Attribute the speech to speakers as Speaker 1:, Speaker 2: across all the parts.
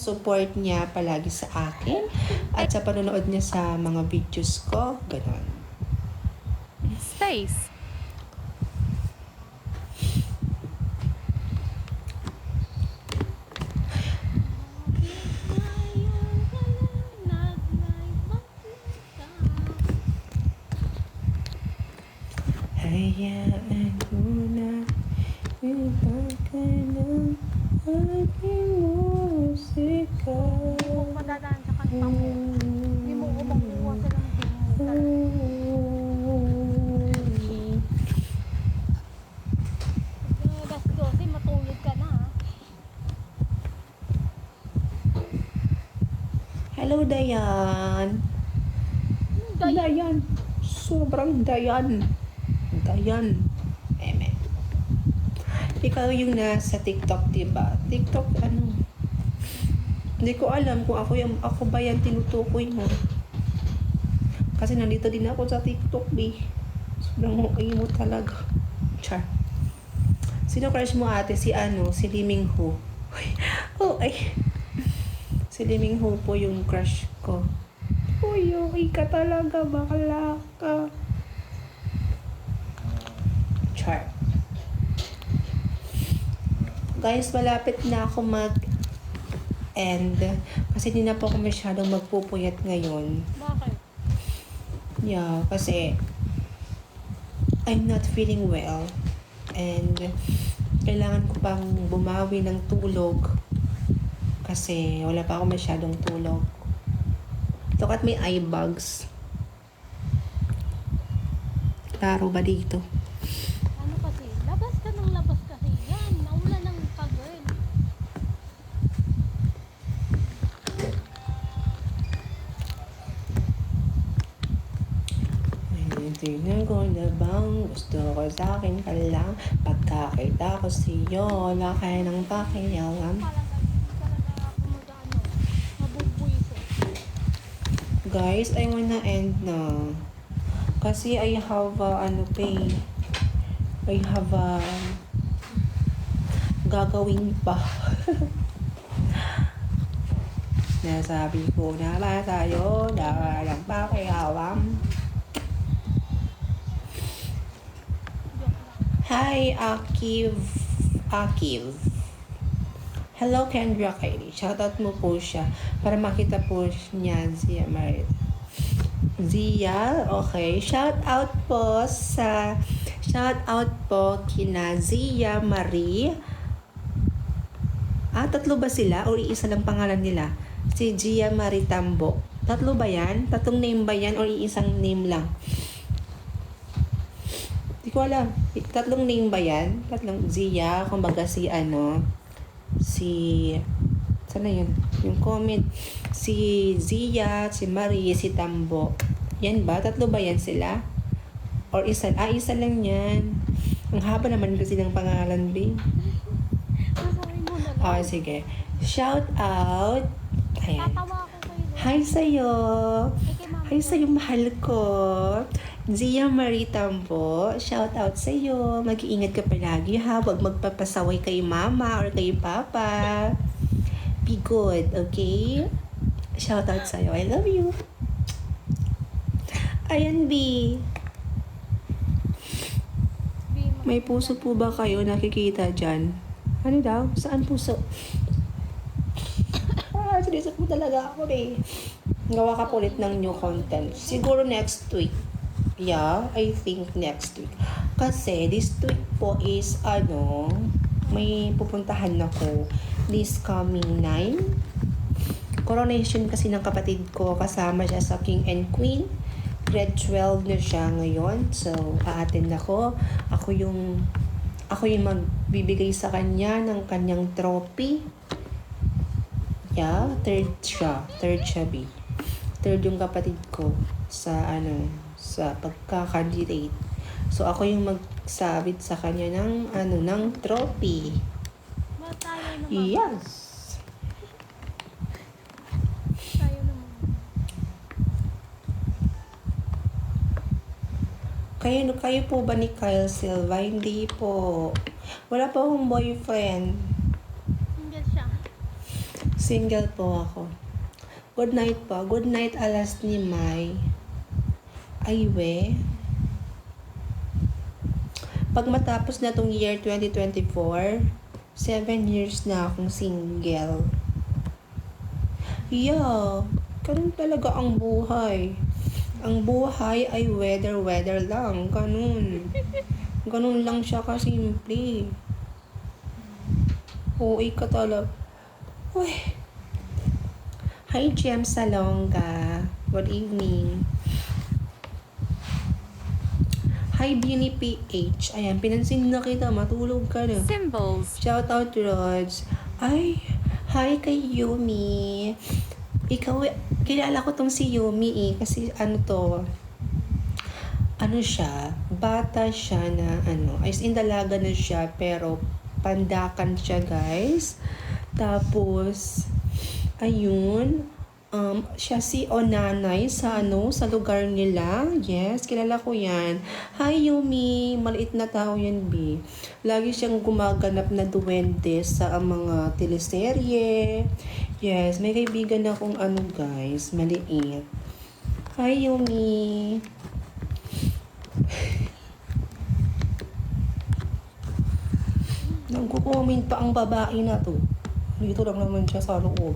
Speaker 1: support niya palagi sa akin at sa panonood niya sa mga videos ko. Ganon.
Speaker 2: Space.
Speaker 1: Hayaan ko na iba ka ng aking musika.
Speaker 3: Hindi mo madadaan sa kanta mo. Hindi mo ko makuha sa lang alas 12, matulog ka na ha.
Speaker 1: Hello, Dayan. Dayan. Sobrang Dayan. Dayan. Eme. Ikaw yung nasa TikTok, diba? TikTok, ano? Hindi ko alam kung ako ba yan tinutukoy mo. Kasi nandito din ako sa TikTok, Sobrang okay mo talaga. Char. Sino crush mo, ate? Si Lee Min-ho. Oh, ay. Si Lee Min-ho po yung crush ko. Uy, okay ka talaga. Bakla ka. Char. Guys, malapit na ako mag-end. Kasi di na po ako masyadong magpupuyat ngayon.
Speaker 3: Bakit?
Speaker 1: Yeah, kasi I'm not feeling well. And kailangan ko pang bumawi ng tulog. Kasi wala pa ako masyadong tulog. Look at my eye bags. Klaro ba dito?
Speaker 3: Ano kasi? Labas ka ng labas kasi. Yan, naulan ng ka-girl.
Speaker 1: Tingnan ko na bang gusto ko sa akin ka lang. Pagkakita ko sa'yo, wala kaya ng pakialam.
Speaker 3: Talaga ako mabubwiso.
Speaker 1: Guys, I wanna end na. Kasi I have I have gagawin pa. Nasabi ko na ba tayo, wala ng pakialam. Hi, Akiv. Hello, Kendra Kylie. Shoutout mo po siya para makita po niya Zia Marie. Zia, okay. Shoutout po kina Zia Marie. Tatlo ba sila o iisa lang pangalan nila? Si Zia Marie Tambo. Tatlo ba yan? Tatlong name ba yan o iisang name lang? Di ko alam. Tatlong name ba yan? Tatlong Zia, kumbaga sana yun? Yung comment. Si Zia, si Marie, si Tambo. Yan ba? Tatlo ba yan sila? Or isa? Isa lang yan. Ang haba naman kasi ng pangalan, B.
Speaker 3: Masabi mo na lang.
Speaker 1: Sige. Shout out. Ayan.
Speaker 3: Tatawa ako kayo.
Speaker 1: Hi sa'yo.
Speaker 3: Kay mama.
Speaker 1: Hi sa'yo, mahal ko. Zia Marie Tambo, shout out sa'yo. Mag-iingat ka palagi ha. Huwag magpapasaway kay mama or kay papa. Be good, okay? Shout out sa'yo. I love you. Ayan, B. May puso po ba kayo nakikita dyan? Ano daw? Saan puso? Sinisip mo talaga ako, B. Gawa ka po ulit ng new content. Siguro next week. Yeah, I think next week. Kasi this week po is may pupuntahan ako this coming 9. Coronation kasi ng kapatid ko, kasama siya sa King and Queen. Grade 12 na siya ngayon. So, a-attend ako. Ako yung magbibigay sa kanya ng kanyang trophy. Yeah, third siya, B. Third yung kapatid ko sa pagka-candidate. So, ako yung magsabit sa kanya ng trophy.
Speaker 3: Tayo naman.
Speaker 1: Yes.
Speaker 3: Tayo naman.
Speaker 1: Kayo po ba ni Kyle Silva? Hindi po. Wala pa akong boyfriend.
Speaker 3: Single siya.
Speaker 1: Single po ako. Good night po. Good night alas ni May. Aywe. Pag matapos na tong year 2024, 7 years na akong single. Yeah, ganun talaga ang buhay. Ang buhay ay weather lang. Ganun. Ganun lang siya kasimple. OA ka talaga. Uy. Hi, Jem Salonga. Good evening. Hi, Beanie PH. Ayan, pinansin na kita. Matulog ka na.
Speaker 2: Symbols.
Speaker 1: Shout out to Rods. Ay, hi kay Yumi. Ikaw, kilala ko tong si Yumi eh. Kasi ano siya, bata siya na as in dalaga na siya, pero pandakan siya, guys. Tapos, ayun, siya si Onanay sa lugar nila. Yes, kilala ko yan. Hi, Yumi. Maliit na tao yan, B. Lagi siyang gumaganap na duwende sa mga teleserye. Yes, may kaibigan akong guys, maliit. Hi, Yumi. Nagko-comment pa ang babae na to. Dito lang naman siya sa loob.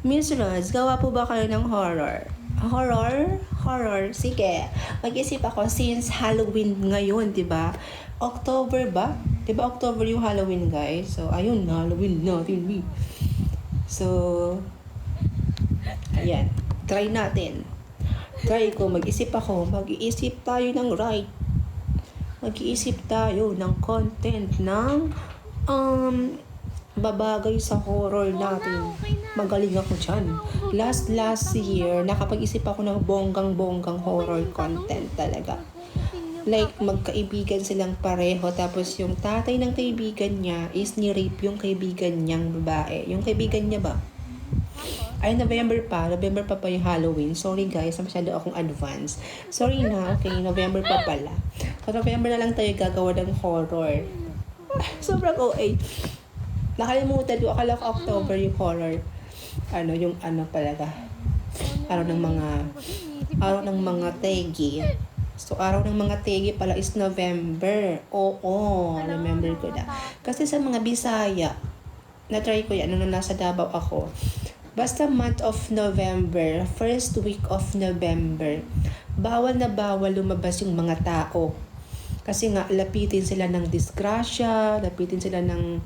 Speaker 1: Miss Roz, gawa po ba kayo ng horror? Horror? Sige. Mag-isip ako since Halloween ngayon, di ba? October ba? Di ba October yung Halloween, guys? So, ayun, Halloween natin. So, ayan. Try natin. Try ko, mag-isip ako. Mag-iisip tayo ng right. Mag-iisip tayo ng content ng babagay sa horror natin. Magaling ako dyan. Last year, nakapag-isip ako ng bonggang horror content talaga. Like, magkaibigan silang pareho, tapos yung tatay ng kaibigan niya is ni-rape yung kaibigan niyang babae. Yung kaibigan niya ba? Ay, November pa yung Halloween. Sorry guys, masyado akong advance. Sorry na, okay, November pa pala. So, November na lang tayo gagawa ng horror. Sobrang OA. Nakalimutan ko, akala ko October yung horror. Palaga. Araw ng mga tegi. So, araw ng mga tegi pala is November. Oo, remember ko na. Kasi sa mga Bisaya, na-try ko yan, nung nasa Davao ako. Basta month of November, first week of November, bawal na bawal lumabas yung mga tao. Kasi nga, lapitin sila ng disgrasya, lapitin sila ng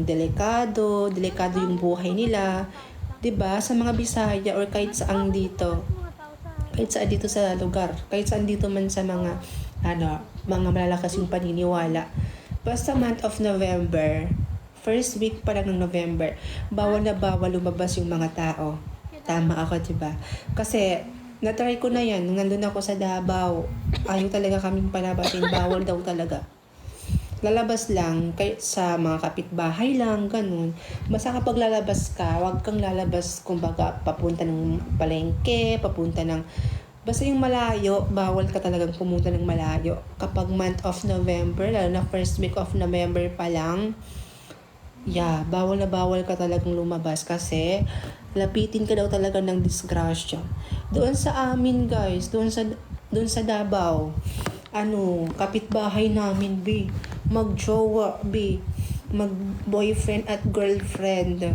Speaker 1: delikado yung buhay nila. 'Di ba? Sa mga Bisaya or kahit saan dito. Kahit saan dito sa lugar, kahit saan dito man sa mga mga malalakas yung paniniwala. Basta month of November, first week pa lang ng November, bawal na bawal lumabas yung mga tao. Tama ako, 'di ba? Kasi na-try ko na yan nung nandun ako sa Davao. Ayaw talaga kaming palabasin, bawal daw talaga. Lalabas lang kahit sa mga kapitbahay lang, ganun. Basta kapag lalabas ka, wag kang lalabas kumbaga papunta ng palengke, basta yung malayo, bawal ka talagang pumunta ng malayo. Kapag month of November, lalo na first week of November pa lang, bawal na bawal ka talagang lumabas kasi lapitin ka daw talaga ng disgrasya. Doon sa amin, guys, doon sa Davao, kapitbahay namin, magjowa, mag-boyfriend at girlfriend.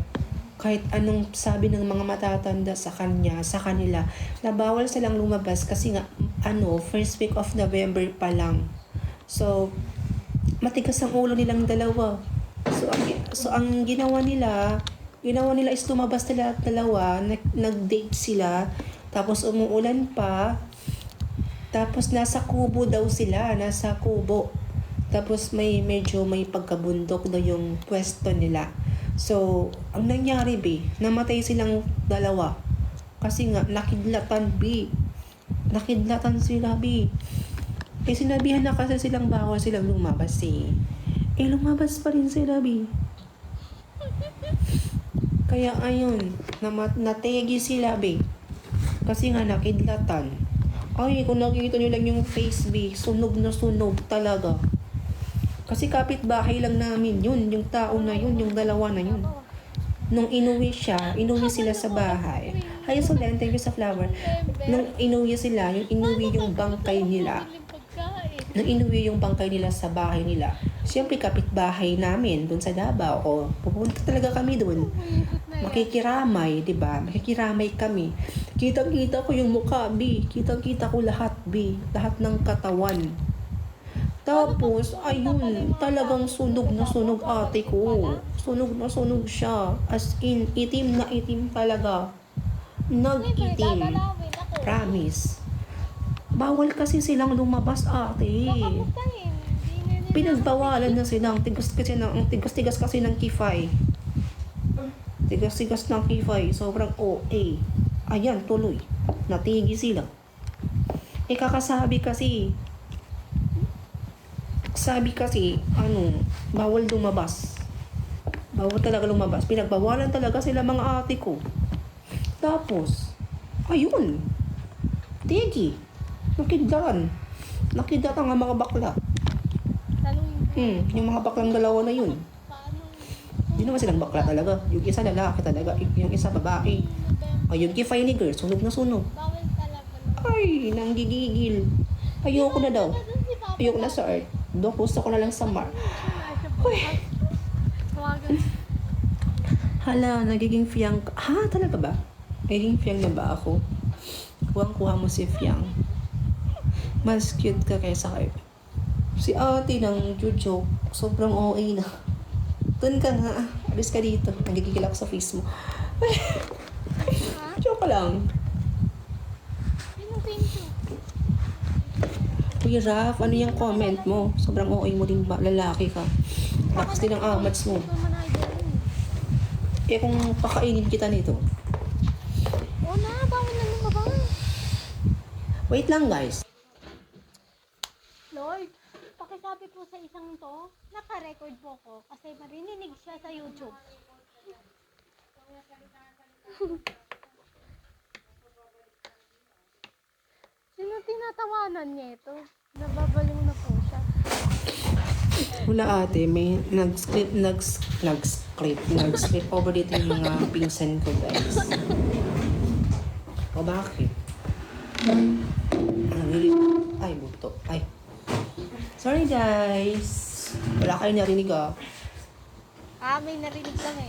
Speaker 1: Kahit anong sabi ng mga matatanda sa kanila, na bawal silang lumabas kasi nga, first week of November pa lang. So, matigas ang ulo nilang dalawa. So ang ginawa nila is lumabas sila dalawa, nag-date sila, tapos umuulan pa, tapos nasa kubo daw sila, Tapos may pagkabundok daw yung pwesto nila. So, ang nangyari, namatay silang dalawa. Kasi nga, nakidlatan sila, sinabihan na kasi silang bawal silang lumabas, lumabas pa rin sila, Kaya, ayun, nategi sila, Kasi nga, nakidlatan. Ay, kung nakikita nyo lang yung face, sunog na sunog talaga. Kasi kapitbahay lang namin yun, yung tao na yun, yung dalawa na yun. Nung inuwi sila sa bahay. Hi, Solen, thank you sa flower. Nung inuwi sila, yung bangkay nila. Nung inuwi yung bangkay nila sa bahay nila, siyempre kapitbahay namin, dun sa Davao, o pupunta talaga kami dun. Makikiramay, di ba? Makikiramay kami. Kitang-kita ko yung mukha, B. Kitang-kita ko lahat, B. Lahat ng katawan. Tapos, ayun, talagang sunog na sunog ate ko. Sunog na sunog siya. As in, itim na itim talaga. Nag-itim. Promise. Bawal kasi silang lumabas ate. Pinagbawalan na sila. Ang tigas-tigas kasi ng kifay. Tigas-tigas ng kifay. Sobrang OA. Ayan, tuloy. Natigi sila. Kakasabi kasi, bawal lumabas. Bawal talaga lumabas. Pinagbawalan talaga sila mga ate ko. Tapos, ayun. Tigi. Nakidat ang mga bakla. Yung mga baklang dalawa na yun. Hindi naman silang bakla talaga. Yung isa lalaki talaga. Yung isa babae. Yung kifay ni girl, sunog na sunog. Ay, nanggigigil. Ayoko na daw. Ayoko na sa earth. Gusto ko na lang sa Mar. Uy. Hala, nagiging fiyang. Ha, talaga ba? Nagiging fiyang na ba ako? Kuha mo si fiyang. Mas cute ka kaysa kayo. Si ate ng Jojo, sobrang OA na. Doon ka nga. Alis ka dito. Nagigigil ako sa face mo. Ay. Joke lang. Kuya Raf, ano yung comment mo? Sobrang OA mo din ba? Lalaki ka. Lakas din ang amats mo. Kung pakainin kita nito.
Speaker 3: Oo na, bawal na lumabas.
Speaker 1: Wait lang guys.
Speaker 3: Lord, pakisabi po sa isang to, naka-record po ko kasi marinig siya sa YouTube. Sino tinatawanan niya ito? Nababaliw na po siya.
Speaker 1: Wala ate, may nag-script over dito yung mga pinsan ko guys. O bakit? Ay, buto. Ay. Sorry guys. Wala kayo narinig ah.
Speaker 3: May narinig kami.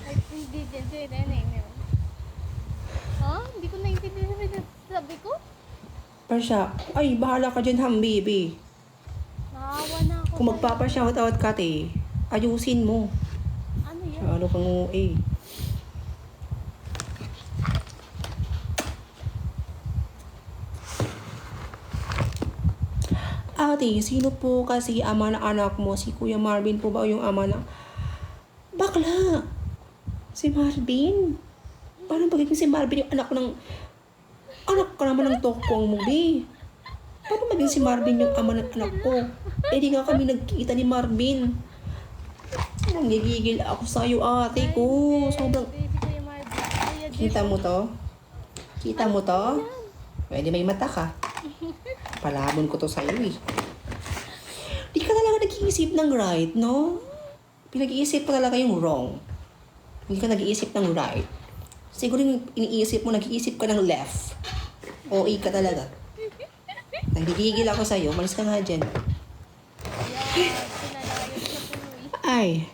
Speaker 3: Ay, hindi din. Hindi ko naintindihan yung sabi ko.
Speaker 1: Pasya, ay, bahala ka dyan, baby.
Speaker 3: Nakawa na ako.
Speaker 1: Kung magpapa-shoutout ka, te, ayusin mo.
Speaker 3: Ano yun?
Speaker 1: Ano kang OA? Ate, sino po kasi ama na anak mo? Si Kuya Marvin po ba o yung ama na... Bakla! Si Marvin? Paano pagiging si Marvin yung anak ko ng... Anak ka naman ng tokpong mo, be. Paano maging si Marvin yung ama ng anak ko? Di nga kami nagkita ni Marvin. Nanggigigil ako sa'yo, ate ko. Sobrang... Kita mo to? Kita mo to? Pwede may mata ka. Palabon ko to sa'yo eh. Di ka talaga nag-iisip ng right, no? Pinag-iisip pa talaga yung wrong. Hindi ka nag-iisip ng right. Siguro yung iniisip mo, nag-iisip ka ng left. OA ka talaga. Nagigigil ako sa'yo. Malis ka nga dyan. Ay.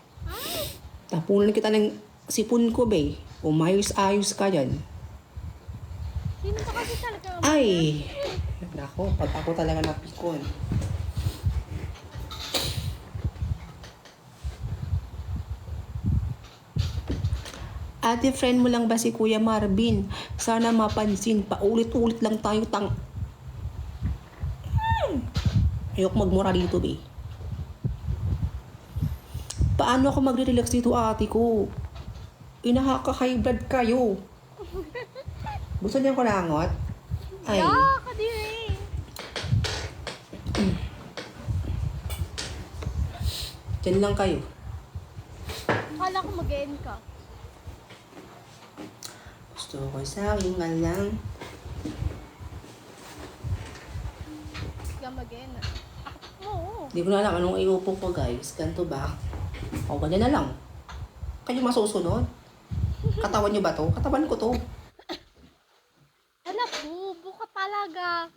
Speaker 1: Tapunan kita ng sipon ko, be. Umayos-ayos ka dyan.
Speaker 3: Sino pa kasi talaga?
Speaker 1: Ay. Nako, pag ako talaga napikon. Ate, friend mo lang ba si Kuya Marvin? Sana mapansin. Paulit-ulit lang tayo Ayoko magmura dito, be. Paano ako magre-relax dito, ate ko? Inahaka-high blood kayo. Gusto niyo ko langot? Ay.
Speaker 3: Kadiri.
Speaker 1: Diyan lang kayo.
Speaker 3: Akala ko mag-end ka.
Speaker 1: Gusto ko sa akin nga lang.
Speaker 3: Mag-end. Oo.
Speaker 1: Hindi ko na alam anong iupo ko, guys. Ganito ba? O, ganyan na lang. Kayo masusunod. Katawan nyo ba to? Katawan ko to.
Speaker 3: Anak, bubo ka talaga.